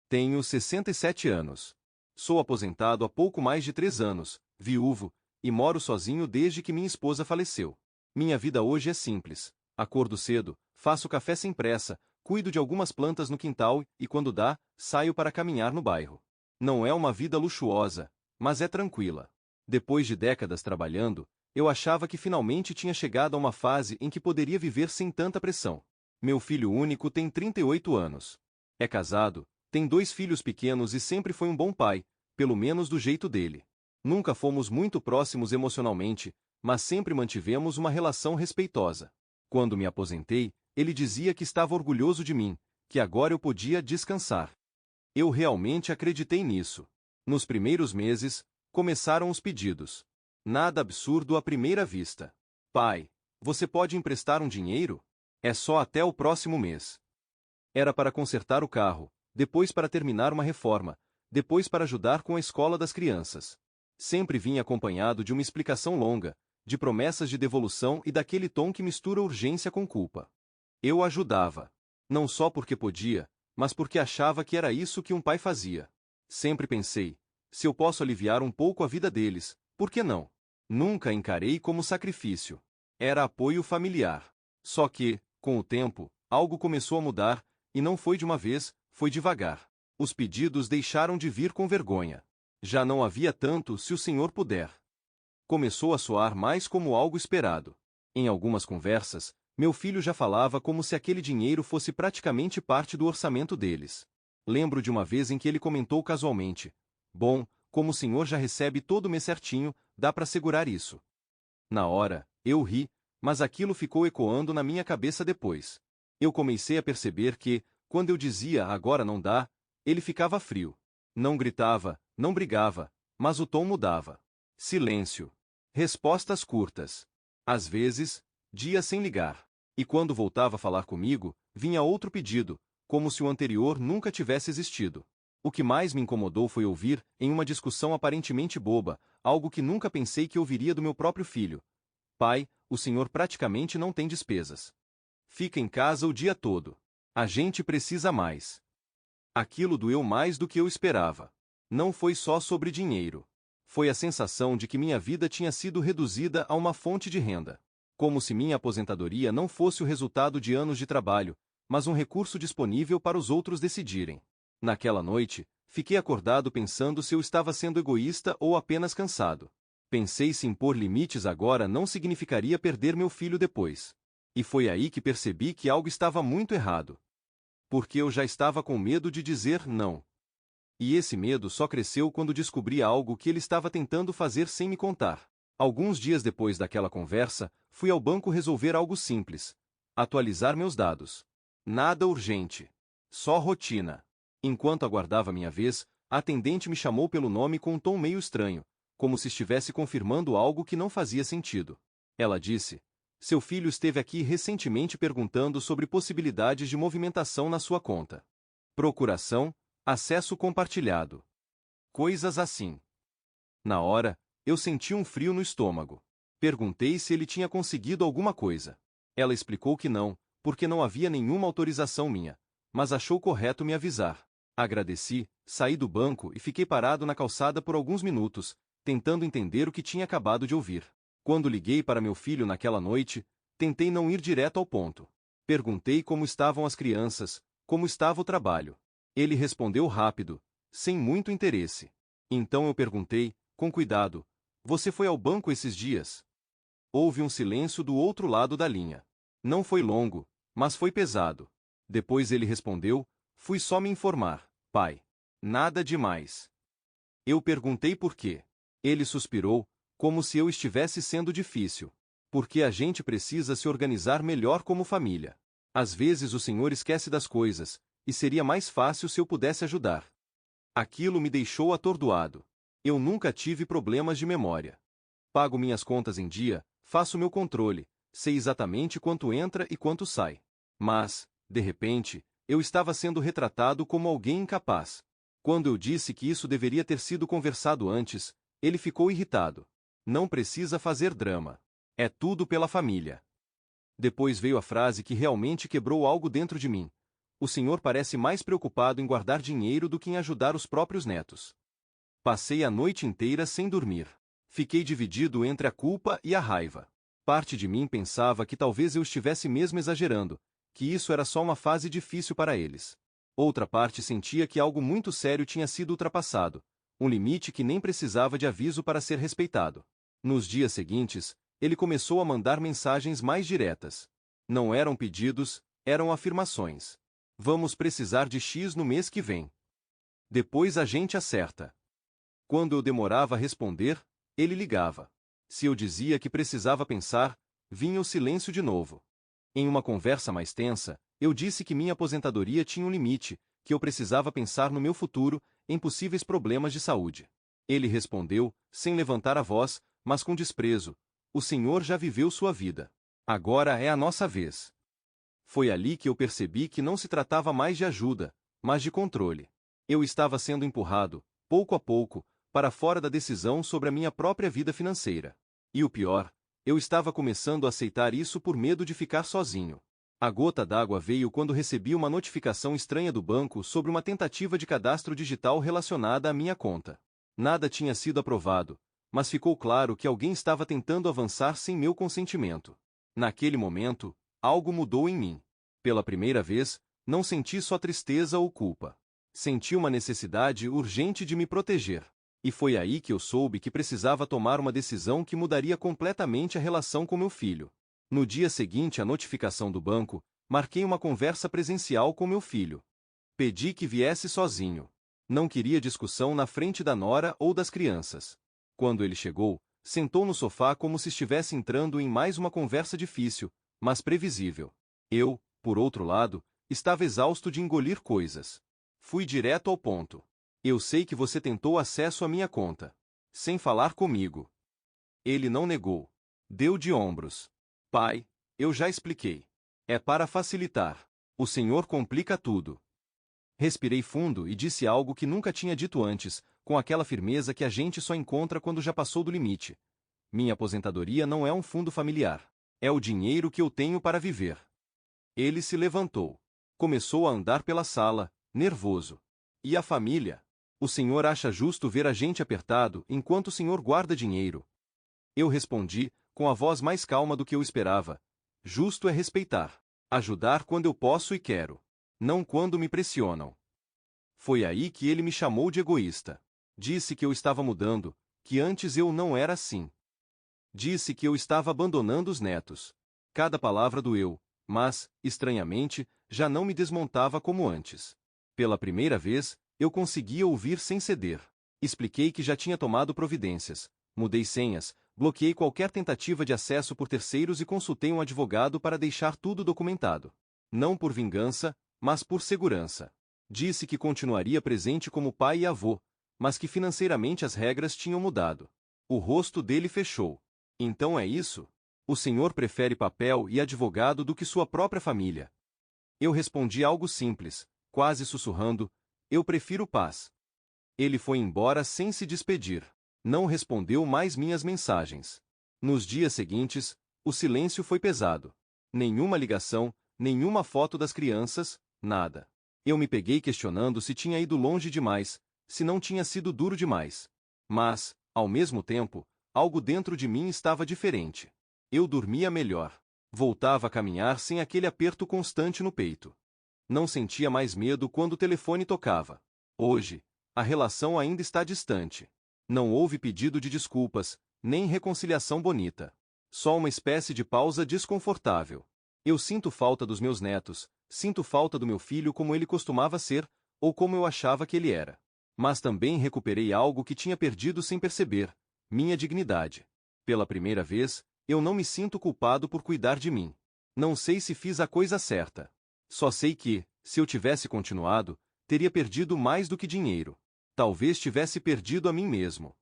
Tenho 67 anos. Sou aposentado há pouco mais de 3 anos, viúvo, e moro sozinho desde que minha esposa faleceu. Minha vida hoje é simples. Acordo cedo, faço café sem pressa, cuido de algumas plantas no quintal e, quando dá, saio para caminhar no bairro. Não é uma vida luxuosa, mas é tranquila. Depois de décadas trabalhando, eu achava que finalmente tinha chegado a uma fase em que poderia viver sem tanta pressão. Meu filho único tem 38 anos. É casado, tem 2 filhos pequenos e sempre foi um bom pai, pelo menos do jeito dele. Nunca fomos muito próximos emocionalmente, mas sempre mantivemos uma relação respeitosa. Quando me aposentei, ele dizia que estava orgulhoso de mim, que agora eu podia descansar. Eu realmente acreditei nisso. Nos primeiros meses, começaram os pedidos. Nada absurdo à primeira vista. Pai, você pode emprestar um dinheiro? É só até o próximo mês. Era para consertar o carro, depois para terminar uma reforma, depois para ajudar com a escola das crianças. Sempre vinha acompanhado de uma explicação longa, de promessas de devolução e daquele tom que mistura urgência com culpa. Eu ajudava. Não só porque podia, mas porque achava que era isso que um pai fazia. Sempre pensei, se eu posso aliviar um pouco a vida deles, por que não? Nunca encarei como sacrifício. Era apoio familiar. Só que, com o tempo, algo começou a mudar, e não foi de uma vez, foi devagar. Os pedidos deixaram de vir com vergonha. Já não havia tanto se o senhor puder. Começou a soar mais como algo esperado. Em algumas conversas, meu filho já falava como se aquele dinheiro fosse praticamente parte do orçamento deles. Lembro de uma vez em que ele comentou casualmente: "Bom, como o senhor já recebe todo mês certinho, dá para segurar isso." Na hora, eu ri, mas aquilo ficou ecoando na minha cabeça depois. Eu comecei a perceber que, quando eu dizia "agora não dá", ele ficava frio. Não gritava, não brigava, mas o tom mudava. Silêncio. Respostas curtas. Às vezes, dias sem ligar. E quando voltava a falar comigo, vinha outro pedido, como se o anterior nunca tivesse existido. O que mais me incomodou foi ouvir, em uma discussão aparentemente boba, algo que nunca pensei que ouviria do meu próprio filho: "Pai, o senhor praticamente não tem despesas. Fica em casa o dia todo. A gente precisa mais." Aquilo doeu mais do que eu esperava. Não foi só sobre dinheiro. Foi a sensação de que minha vida tinha sido reduzida a uma fonte de renda. Como se minha aposentadoria não fosse o resultado de anos de trabalho, mas um recurso disponível para os outros decidirem. Naquela noite, fiquei acordado pensando se eu estava sendo egoísta ou apenas cansado. Pensei se impor limites agora não significaria perder meu filho depois. E foi aí que percebi que algo estava muito errado. Porque eu já estava com medo de dizer não. E esse medo só cresceu quando descobri algo que ele estava tentando fazer sem me contar. Alguns dias depois daquela conversa, fui ao banco resolver algo simples: atualizar meus dados. Nada urgente. Só rotina. Enquanto aguardava minha vez, a atendente me chamou pelo nome com um tom meio estranho, como se estivesse confirmando algo que não fazia sentido. Ela disse: "Seu filho esteve aqui recentemente perguntando sobre possibilidades de movimentação na sua conta. Procuração, acesso compartilhado. Coisas assim." Na hora, eu senti um frio no estômago. Perguntei se ele tinha conseguido alguma coisa. Ela explicou que não, porque não havia nenhuma autorização minha, mas achou correto me avisar. Agradeci, saí do banco e fiquei parado na calçada por alguns minutos, tentando entender o que tinha acabado de ouvir. Quando liguei para meu filho naquela noite, tentei não ir direto ao ponto. Perguntei como estavam as crianças, como estava o trabalho. Ele respondeu rápido, sem muito interesse. Então eu perguntei, com cuidado: "Você foi ao banco esses dias?" Houve um silêncio do outro lado da linha. Não foi longo, mas foi pesado. Depois ele respondeu: "Fui só me informar, pai. Nada demais." Eu perguntei por quê. Ele suspirou, como se eu estivesse sendo difícil. "Porque a gente precisa se organizar melhor como família. Às vezes o senhor esquece das coisas, e seria mais fácil se eu pudesse ajudar." Aquilo me deixou atordoado. Eu nunca tive problemas de memória. Pago minhas contas em dia, faço meu controle, sei exatamente quanto entra e quanto sai. Mas, de repente, eu estava sendo retratado como alguém incapaz. Quando eu disse que isso deveria ter sido conversado antes, ele ficou irritado. "Não precisa fazer drama. É tudo pela família." Depois veio a frase que realmente quebrou algo dentro de mim: O senhor parece mais preocupado em guardar dinheiro do que em ajudar os próprios netos. Passei a noite inteira sem dormir. Fiquei dividido entre a culpa e a raiva. Parte de mim pensava que talvez eu estivesse mesmo exagerando, que isso era só uma fase difícil para eles. Outra parte sentia que algo muito sério tinha sido ultrapassado, um limite que nem precisava de aviso para ser respeitado. Nos dias seguintes, ele começou a mandar mensagens mais diretas. Não eram pedidos, eram afirmações. Vamos precisar de X no mês que vem. Depois a gente acerta. Quando eu demorava a responder, ele ligava. Se eu dizia que precisava pensar, vinha o silêncio de novo. Em uma conversa mais tensa, eu disse que minha aposentadoria tinha um limite, que eu precisava pensar no meu futuro, em possíveis problemas de saúde. Ele respondeu, sem levantar a voz, mas com desprezo: o senhor já viveu sua vida. Agora é a nossa vez. Foi ali que eu percebi que não se tratava mais de ajuda, mas de controle. Eu estava sendo empurrado, pouco a pouco, para fora da decisão sobre a minha própria vida financeira. E o pior, eu estava começando a aceitar isso por medo de ficar sozinho. A gota d'água veio quando recebi uma notificação estranha do banco sobre uma tentativa de cadastro digital relacionada à minha conta. Nada tinha sido aprovado, mas ficou claro que alguém estava tentando avançar sem meu consentimento. Naquele momento, algo mudou em mim. Pela primeira vez, não senti só tristeza ou culpa. Senti uma necessidade urgente de me proteger. E foi aí que eu soube que precisava tomar uma decisão que mudaria completamente a relação com meu filho. No dia seguinte à notificação do banco, marquei uma conversa presencial com meu filho. Pedi que viesse sozinho. Não queria discussão na frente da nora ou das crianças. Quando ele chegou, sentou no sofá como se estivesse entrando em mais uma conversa difícil, mas previsível. Eu, por outro lado, estava exausto de engolir coisas. Fui direto ao ponto. Eu sei que você tentou acesso à minha conta. Sem falar comigo. Ele não negou. Deu de ombros. Pai, eu já expliquei. É para facilitar. O senhor complica tudo. Respirei fundo e disse algo que nunca tinha dito antes, com aquela firmeza que a gente só encontra quando já passou do limite. Minha aposentadoria não é um fundo familiar. É o dinheiro que eu tenho para viver. Ele se levantou. Começou a andar pela sala, nervoso. E a família? O senhor acha justo ver a gente apertado enquanto o senhor guarda dinheiro? Eu respondi, com a voz mais calma do que eu esperava. Justo é respeitar. Ajudar quando eu posso e quero. Não quando me pressionam. Foi aí que ele me chamou de egoísta. Disse que eu estava mudando, que antes eu não era assim. Disse que eu estava abandonando os netos. Cada palavra doeu, mas, estranhamente, já não me desmontava como antes. Pela primeira vez, eu conseguia ouvir sem ceder. Expliquei que já tinha tomado providências. Mudei senhas, bloqueei qualquer tentativa de acesso por terceiros e consultei um advogado para deixar tudo documentado. Não por vingança, mas por segurança. Disse que continuaria presente como pai e avô, mas que financeiramente as regras tinham mudado. O rosto dele fechou. Então é isso? O senhor prefere papel e advogado do que sua própria família? Eu respondi algo simples, quase sussurrando: eu prefiro paz. Ele foi embora sem se despedir. Não respondeu mais minhas mensagens. Nos dias seguintes, o silêncio foi pesado. Nenhuma ligação, nenhuma foto das crianças, nada. Eu me peguei questionando se tinha ido longe demais, se não tinha sido duro demais. Mas, ao mesmo tempo, algo dentro de mim estava diferente. Eu dormia melhor. Voltava a caminhar sem aquele aperto constante no peito. Não sentia mais medo quando o telefone tocava. Hoje, a relação ainda está distante. Não houve pedido de desculpas, nem reconciliação bonita. Só uma espécie de pausa desconfortável. Eu sinto falta dos meus netos, sinto falta do meu filho como ele costumava ser, ou como eu achava que ele era. Mas também recuperei algo que tinha perdido sem perceber: minha dignidade. Pela primeira vez, eu não me sinto culpado por cuidar de mim. Não sei se fiz a coisa certa. Só sei que, se eu tivesse continuado, teria perdido mais do que dinheiro. Talvez tivesse perdido a mim mesmo.